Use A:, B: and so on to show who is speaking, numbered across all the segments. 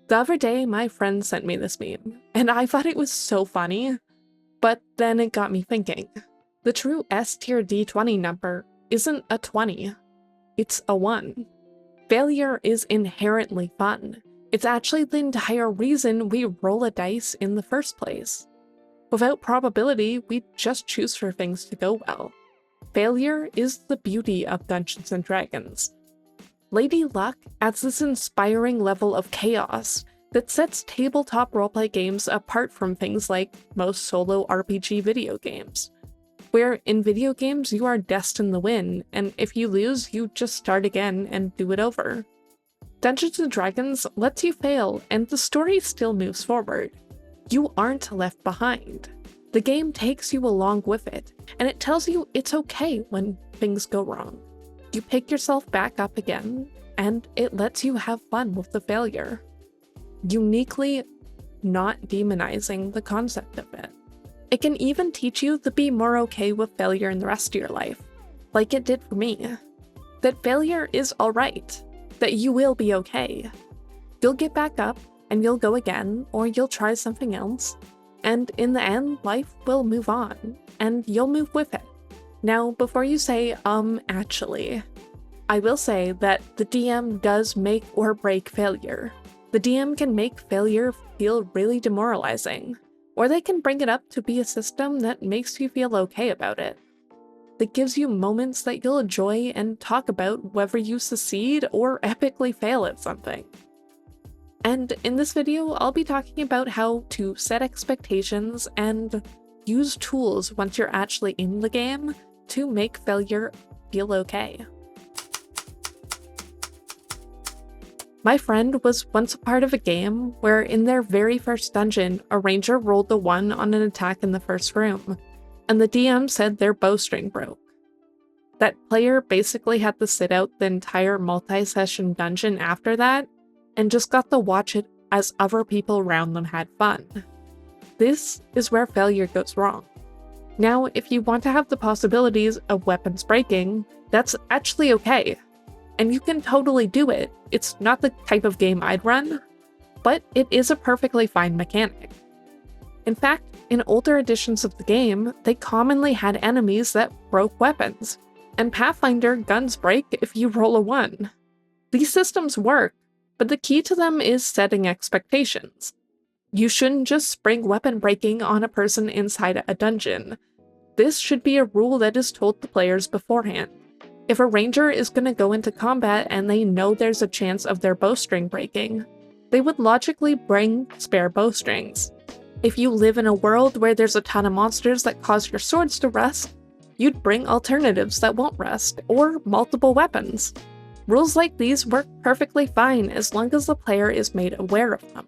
A: The other day, my friend sent me this meme, and I thought it was so funny, but then it got me thinking. The true S-tier D20 number isn't a 20, it's a 1. Failure is inherently fun. It's actually the entire reason we roll a dice in the first place. Without probability, we just choose for things to go well. Failure is the beauty of Dungeons & Dragons. Lady Luck adds this inspiring level of chaos that sets tabletop roleplay games apart from things like most solo RPG video games, where in video games you are destined to win, and if you lose, you just start again and do it over. Dungeons & Dragons lets you fail, and the story still moves forward. You aren't left behind. The game takes you along with it, and it tells you it's okay when things go wrong. You pick yourself back up again, and it lets you have fun with the failure, uniquely not demonizing the concept of it. It can even teach you to be more okay with failure in the rest of your life, like it did for me. That failure is alright, that you will be okay. You'll get back up, and you'll go again, or you'll try something else, and in the end, life will move on, and you'll move with it. Now, before you say, actually, I will say that the DM does make or break failure. The DM can make failure feel really demoralizing, or they can bring it up to be a system that makes you feel okay about it. That gives you moments that you'll enjoy and talk about whether you succeed or epically fail at something. And in this video, I'll be talking about how to set expectations and use tools once you're actually in the game to make failure feel okay. My friend was once a part of a game where in their very first dungeon, a ranger rolled a 1 on an attack in the first room, and the DM said their bowstring broke. That player basically had to sit out the entire multi-session dungeon after that, and just got to watch it as other people around them had fun. This is where failure goes wrong. Now, if you want to have the possibilities of weapons breaking, that's actually okay. And you can totally do it. It's not the type of game I'd run, but it is a perfectly fine mechanic. In fact, in older editions of the game, they commonly had enemies that broke weapons, and Pathfinder guns break if you roll a 1. These systems work, but the key to them is setting expectations. You shouldn't just spring weapon breaking on a person inside a dungeon. This should be a rule that is told to players beforehand. If a ranger is going to go into combat and they know there's a chance of their bowstring breaking, they would logically bring spare bowstrings. If you live in a world where there's a ton of monsters that cause your swords to rust, you'd bring alternatives that won't rust, or multiple weapons. Rules like these work perfectly fine as long as the player is made aware of them.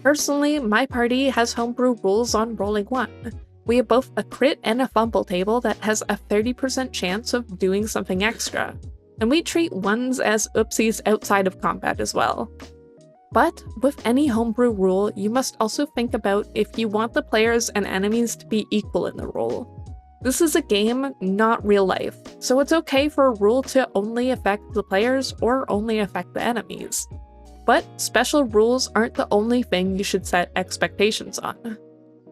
A: Personally, my party has homebrew rules on rolling 1. We have both a crit and a fumble table that has a 30% chance of doing something extra, and we treat 1s as oopsies outside of combat as well. But with any homebrew rule, you must also think about if you want the players and enemies to be equal in the rule. This is a game, not real life, so it's okay for a rule to only affect the players or only affect the enemies. But special rules aren't the only thing you should set expectations on.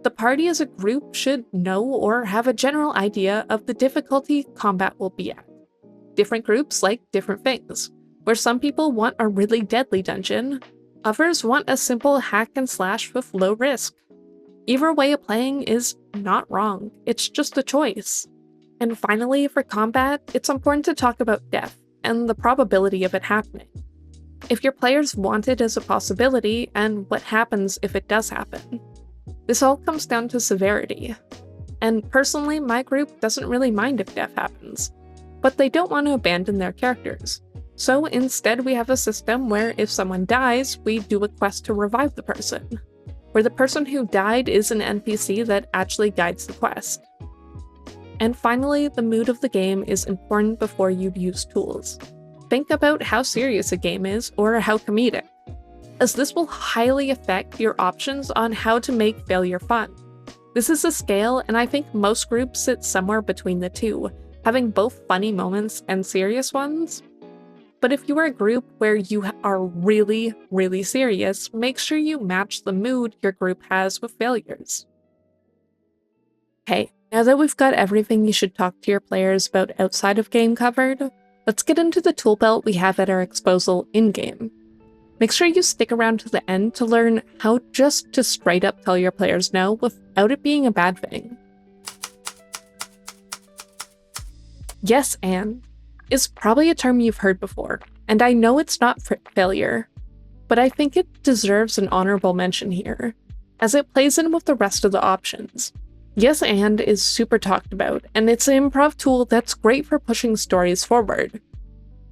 A: The party as a group should know or have a general idea of the difficulty combat will be at. Different groups like different things, where some people want a really deadly dungeon, others want a simple hack and slash with low risk. Either way of playing is not wrong, it's just a choice. And finally, for combat, it's important to talk about death and the probability of it happening. If your players want it as a possibility, and what happens if it does happen. This all comes down to severity. And personally, my group doesn't really mind if death happens, but they don't want to abandon their characters. So instead we have a system where if someone dies, we do a quest to revive the person, where the person who died is an NPC that actually guides the quest. And finally, the mood of the game is important before you use tools. Think about how serious a game is or how comedic, as this will highly affect your options on how to make failure fun. This is a scale, and I think most groups sit somewhere between the two, having both funny moments and serious ones. but if you are a group where you are really, really serious, make sure you match the mood your group has with failures. Okay, now that we've got everything you should talk to your players about outside of game covered, let's get into the tool belt we have at our disposal in-game. Make sure you stick around to the end to learn how just to straight up tell your players no without it being a bad thing. Yes and is probably a term you've heard before, and I know it's not failure, but I think it deserves an honorable mention here, as it plays in with the rest of the options. Yes and is super talked about, and it's an improv tool that's great for pushing stories forward.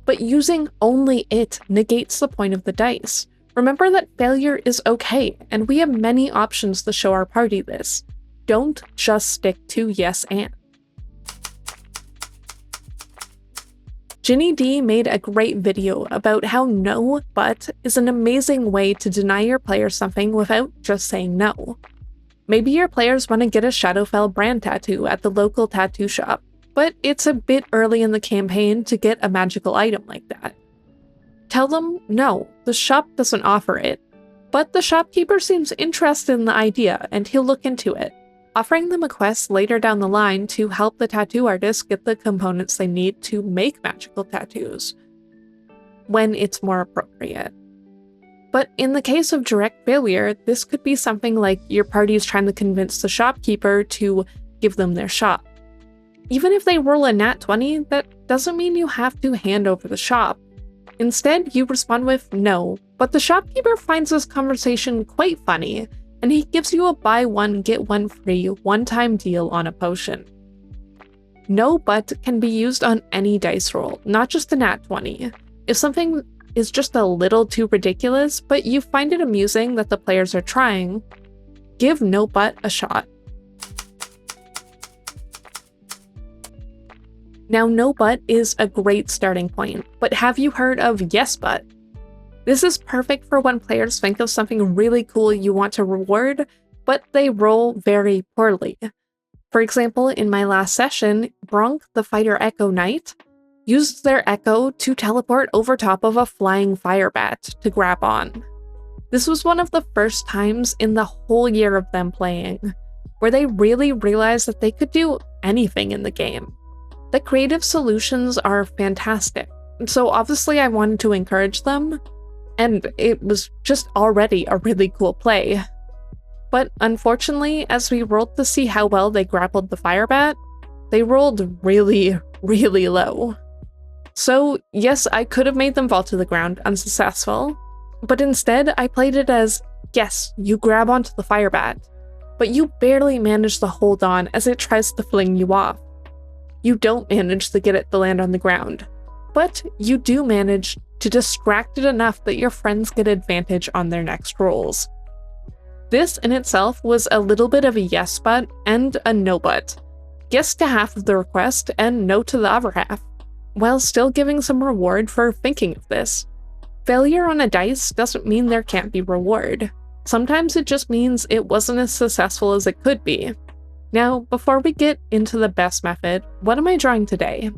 A: But using only it negates the point of the dice. Remember that failure is okay, and we have many options to show our party this. Don't just stick to yes and. Ginny D made a great video about how no but is an amazing way to deny your players something without just saying no. Maybe your players want to get a Shadowfell brand tattoo at the local tattoo shop, but it's a bit early in the campaign to get a magical item like that. Tell them no, the shop doesn't offer it, but the shopkeeper seems interested in the idea and he'll look into it, offering them a quest later down the line to help the tattoo artist get the components they need to make magical tattoos, when it's more appropriate. But in the case of direct failure, this could be something like your party is trying to convince the shopkeeper to give them their shop. Even if they roll a nat 20, that doesn't mean you have to hand over the shop. Instead, you respond with no, but the shopkeeper finds this conversation quite funny, and he gives you a buy one get one free one-time deal on a potion. No but can be used on any dice roll, not just a nat 20. If something is just a little too ridiculous, but you find it amusing that the players are trying, give no but a shot. Now, no but is a great starting point, but have you heard of yes but? This is perfect for when players think of something really cool you want to reward, but they roll very poorly. For example, in my last session, Bronk, the Fighter Echo Knight, used their Echo to teleport over top of a flying fire bat to grab on. This was one of the first times in the whole year of them playing, where they really realized that they could do anything in the game. The creative solutions are fantastic, so obviously I wanted to encourage them, and it was just already a really cool play. But unfortunately, as we rolled to see how well they grappled the fire bat, they rolled really, really low. So yes, I could have made them fall to the ground unsuccessful, but instead I played it as, yes, you grab onto the fire bat, but you barely manage to hold on as it tries to fling you off. You don't manage to get it to land on the ground, but you do manage to distract it enough that your friends get advantage on their next rolls. This in itself was a little bit of a yes but and a no but. Yes to half of the request and no to the other half, while still giving some reward for thinking of this. Failure on a dice doesn't mean there can't be reward. Sometimes it just means it wasn't as successful as it could be. Now, before we get into the best method, what am I drawing today?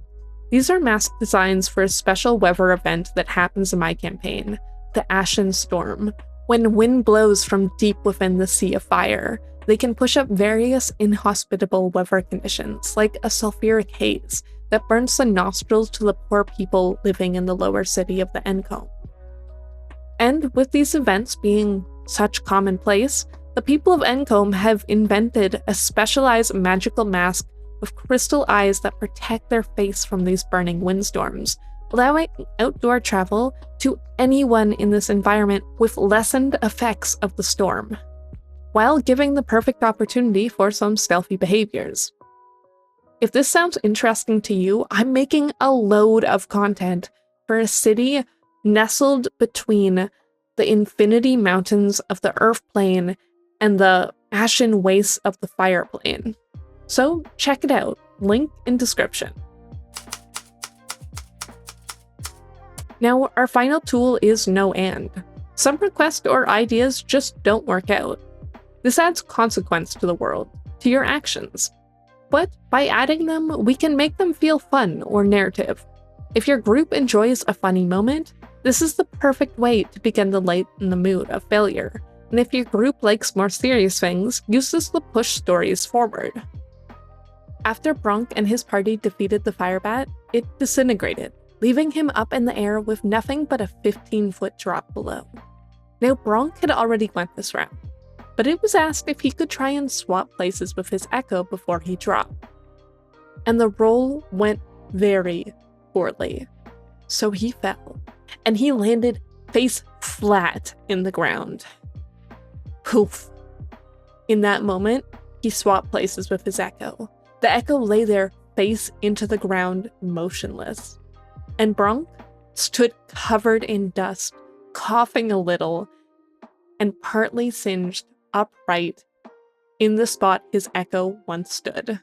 A: These are mask designs for a special weather event that happens in my campaign, the Ashen Storm. When wind blows from deep within the Sea of Fire, they can push up various inhospitable weather conditions, like a sulfuric haze that burns the nostrils to the poor people living in the lower city of the Encombe. And with these events being such commonplace, the people of Encombe have invented a specialized magical mask with crystal eyes that protect their face from these burning windstorms, allowing outdoor travel to anyone in this environment with lessened effects of the storm, while giving the perfect opportunity for some stealthy behaviors. If this sounds interesting to you, I'm making a load of content for a city nestled between the infinity mountains of the Earth plane and the ashen wastes of the Fire plane. So check it out, link in description. Now, our final tool is no and. Some requests or ideas just don't work out. This adds consequence to the world, to your actions. But by adding them, we can make them feel fun or narrative. If your group enjoys a funny moment, this is the perfect way to begin to lighten the mood of failure. And if your group likes more serious things, use this to push stories forward. After Bronk and his party defeated the firebat, it disintegrated, leaving him up in the air with nothing but a 15-foot drop below. Now Bronk had already went this round, but it was asked if he could try and swap places with his Echo before he dropped. And the roll went very poorly, so he fell, and he landed face flat in the ground. Poof! In that moment, he swapped places with his Echo. The Echo lay there face into the ground, motionless. And Bronk stood covered in dust, coughing a little, and partly singed upright in the spot his Echo once stood.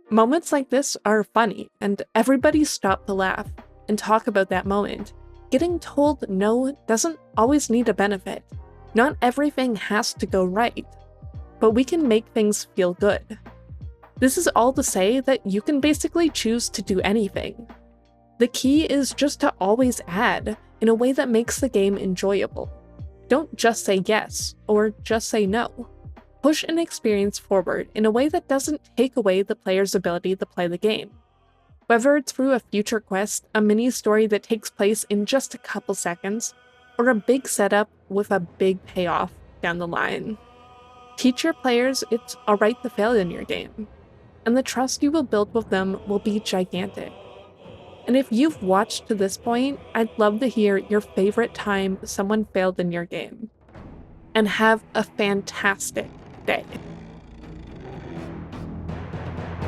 A: Moments like this are funny, and everybody stopped to laugh and talk about that moment. Getting told no doesn't always need a benefit. Not everything has to go right, but we can make things feel good. This is all to say that you can basically choose to do anything. The key is just to always add in a way that makes the game enjoyable. Don't just say yes or just say no. Push an experience forward in a way that doesn't take away the player's ability to play the game. Whether it's through a future quest, a mini story that takes place in just a couple seconds, or a big setup with a big payoff down the line. Teach your players it's alright to fail in your game, and the trust you will build with them will be gigantic. And if you've watched to this point, I'd love to hear your favorite time someone failed in your game. And have a fantastic day.